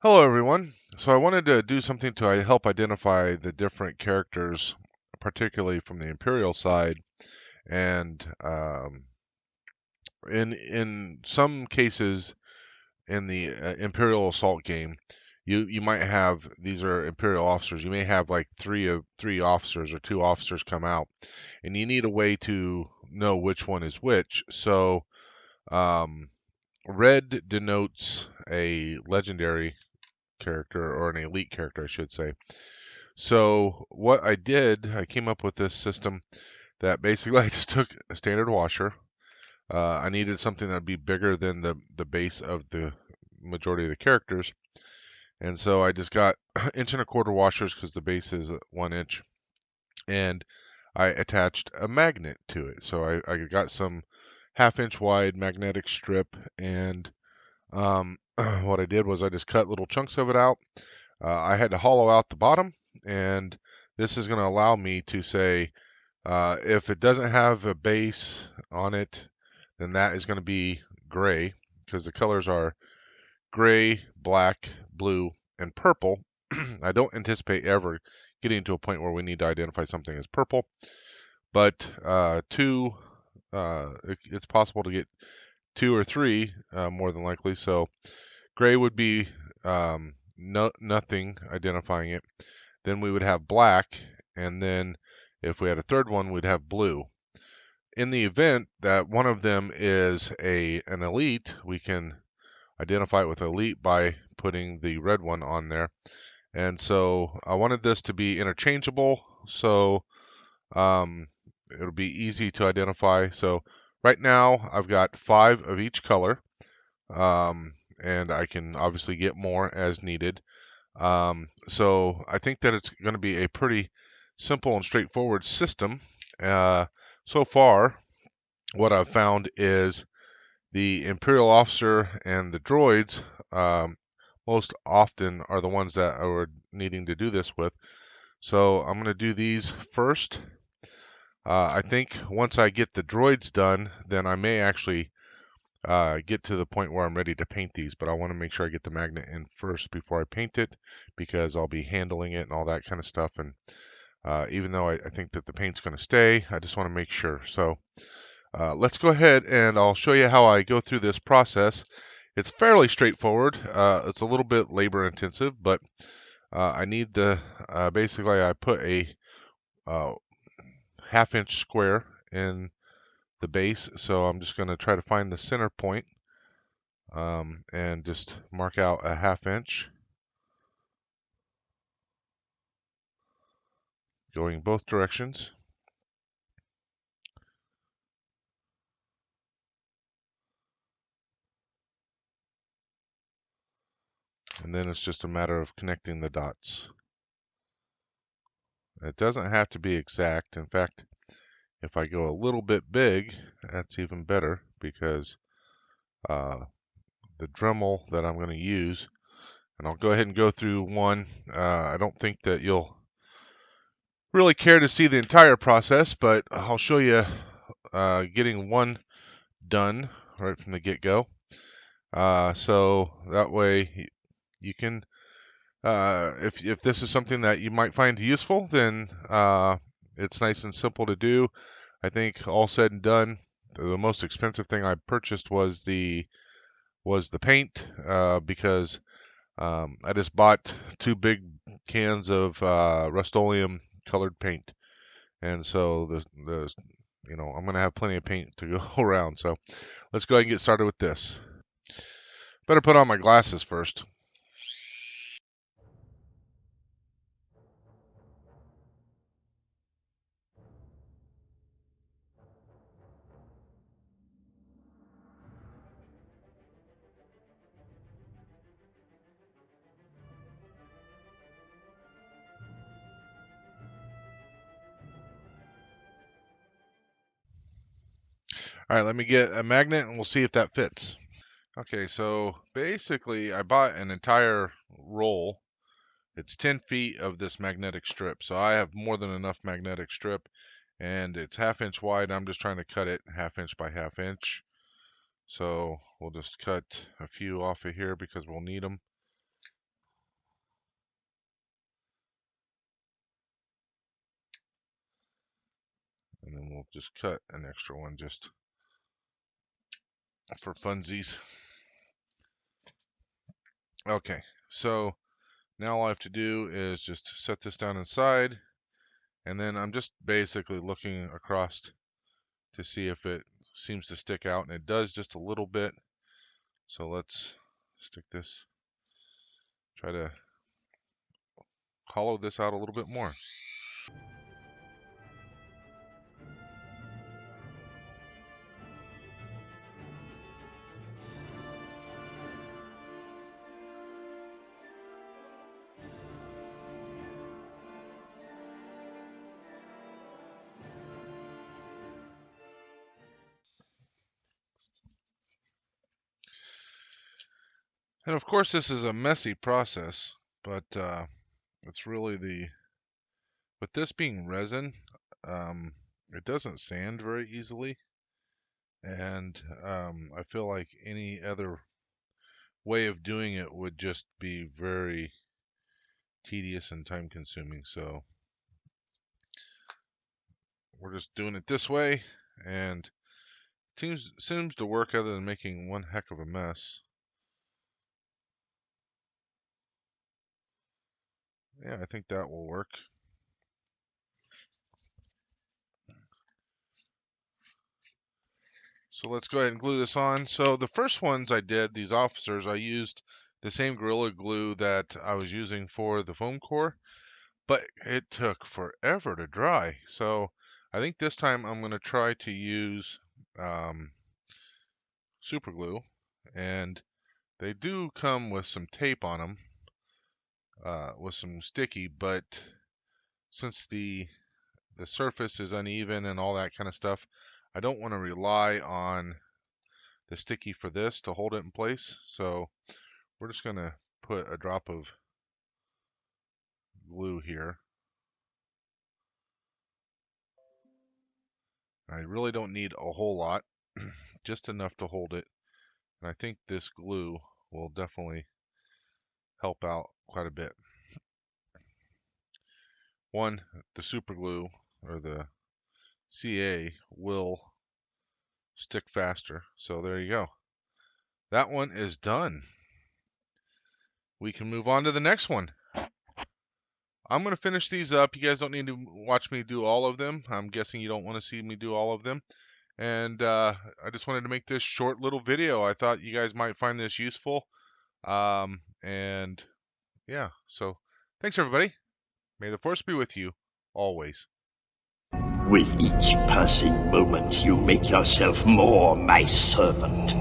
Hello, everyone. So I wanted to do something to help identify the different characters, particularly from the Imperial side. And in some cases, in the Imperial Assault game, you might have these are Imperial officers. You may have like three officers or two officers come out, and you need a way to know which one is which. So um, red denotes a legendary character or an elite character, I should say. So what I did, I came up with this system that basically I just took a standard washer. I needed something that'd be bigger than the base of the majority of the characters, and so I just got inch and a quarter washers because the base is 1 inch, and I attached a magnet to it. So I got some half-inch wide magnetic strip, and what I did was I just cut little chunks of it out. I had to hollow out the bottom, and this is going to allow me to say if it doesn't have a base on it, then that is going to be gray because the colors are gray, black, blue, and purple. I don't anticipate ever getting to a point where we need to identify something as purple, but it's possible to get two or three more than likely. So gray would be nothing identifying it. Then we would have black, and then if we had a third one, we'd have blue. In the event that one of them is an elite, we can identify it with elite by putting the red one on there. And so I wanted this to be interchangeable, so it'll be easy to identify. So right now I've got 5 of each color, and I can obviously get more as needed. So I think that it's going to be a pretty simple and straightforward system. So far, what I've found is the Imperial officer and the droids most often are the ones that are needing to do this with. So I'm going to do these first. I think once I get the droids done, then I may actually get to the point where I'm ready to paint these, but I want to make sure I get the magnet in first before I paint it because I'll be handling it and all that kind of stuff. And even though I think that the paint's going to stay, I just want to make sure. So let's go ahead and I'll show you how I go through this process. It's fairly straightforward. It's a little bit labor intensive, but I need basically I put a uh, half-inch square in the base, so I'm just going to try to find the center point and just mark out a half-inch going both directions. And then it's just a matter of connecting the dots. It doesn't have to be exact. In fact, if I go a little bit big, that's even better because uh, the Dremel that I'm going to use, and I'll go ahead and go through one. I don't think that you'll really care to see the entire process, but I'll show you getting one done right from the get-go. So that way you can, if this is something that you might find useful, then it's nice and simple to do. I think all said and done, the most expensive thing I purchased was the paint because I just bought 2 big cans of Rust-Oleum colored paint, and so the I'm gonna have plenty of paint to go around. So let's go ahead and get started with this. Better put on my glasses first. All right, let me get a magnet and we'll see if that fits. Okay, so basically I bought an entire roll. It's 10 feet of this magnetic strip. So I have more than enough magnetic strip, and it's half-inch wide. I'm just trying to cut it half-inch by half-inch. So we'll just cut a few off of here because we'll need them. And then we'll just cut an extra one just for funsies. Okay, so now all I have to do is just set this down inside, and then I'm just basically looking across to see if it seems to stick out, and it does just a little bit. So let's stick this, try to hollow this out a little bit more. And of course this is a messy process, but it's really with this being resin, it doesn't sand very easily, and I feel like any other way of doing it would just be very tedious and time consuming. So we're just doing it this way, and it seems to work other than making one heck of a mess. Yeah, I think that will work. So let's go ahead and glue this on. So the first ones I did, these officers, I used the same Gorilla Glue that I was using for the foam core, but it took forever to dry. So I think this time I'm going to try to use super glue, and they do come with some tape on them, with some sticky, but since the surface is uneven and all that kind of stuff, I don't want to rely on the sticky for this to hold it in place. So we're just going to put a drop of glue here. I really don't need a whole lot, just enough to hold it. And I think this glue will definitely help out quite a bit. One, the super glue or the CA will stick faster. So there you go. That one is done. We can move on to the next one. I'm going to finish these up. You guys don't need to watch me do all of them. I'm guessing you don't want to see me do all of them. And I just wanted to make this short little video. I thought you guys might find this useful. And yeah, so thanks everybody. May the force be with you always. With each passing moment, you make yourself more my servant.